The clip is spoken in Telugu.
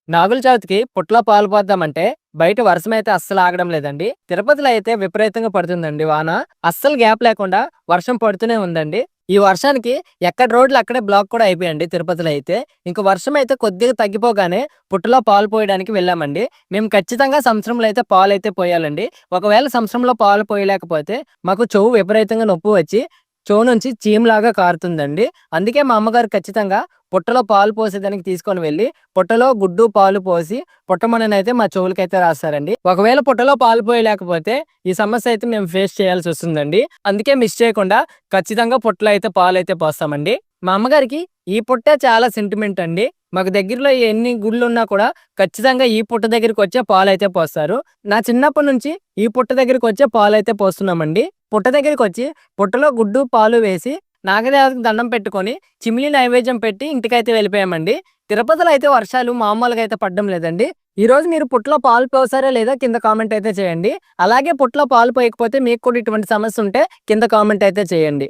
నాగుల చవితికి పుట్టలో పాలు పోద్దామంటే బయట వర్షమైతే అస్సలు ఆగడం లేదండి. తిరుపతిలో అయితే విపరీతంగా పడుతుందండి వాన. అస్సలు గ్యాప్ లేకుండా వర్షం పడుతూనే ఉందండి. ఈ వర్షానికి ఎక్కడ రోడ్లు అక్కడే బ్లాక్ కూడా అయిపోయాయండి తిరుపతిలో అయితే. ఇంక వర్షం అయితే కొద్దిగా తగ్గిపోగానే పుట్టలో పాలు పోయడానికి వెళ్ళామండి. మేము ఖచ్చితంగా సంవత్సరంలో అయితే పాలైతే పోయాలండి. ఒకవేళ సంవత్సరంలో పాలు పోయలేకపోతే మాకు చెవు విపరీతంగా నొప్పి వచ్చి చెవు నుంచి చీమలాగా కారుతుందండి. అందుకే మా అమ్మగారు ఖచ్చితంగా పుట్టలో పాలు పోసేదానికి తీసుకొని వెళ్ళి పుట్టలో గుడ్డు, పాలు పోసి పుట్టమననైతే మా చెవులకైతే రాస్తారండి. ఒకవేళ పుట్టలో పాలు పోయలేకపోతే ఈ సమస్య అయితే మేము ఫేస్ చేయాల్సొస్తుందండి. అందుకే మిస్ చేయకుండా ఖచ్చితంగా పుట్టలో అయితే పాలైతే పోస్తామండి. మా అమ్మగారికి ఈ పుట్టే చాలా సెంటిమెంట్ అండి. మాకు దగ్గరలో ఎన్ని గుళ్ళున్నా కూడా ఖచ్చితంగా ఈ పుట్ట దగ్గరికొచ్చే పాలైతే పోస్తారు. నా చిన్నప్పటి నుంచి ఈ పుట్ట దగ్గరికొచ్చే పాలైతే పోస్తున్నామండి. పుట్ట దగ్గరికొచ్చి పుట్టలో గుడ్డు, పాలు వేసి నాగదేవతకి దండం పెట్టుకొని చిమిలి నైవేద్యం పెట్టి ఇంటికైతే వెళ్ళిపోయామండి. తిరుపతిలో అయితే వర్షాలు మామూలుగా అయితే పడడం లేదండి. ఈరోజు మీరు పుట్టలో పాలు పోసారా లేదా కింద కామెంట్ అయితే చేయండి. అలాగే పుట్టలో పాలు పోయకపోతే మీకు కూడా ఇటువంటి సమస్య ఉంటే కింద కామెంట్ అయితే చేయండి.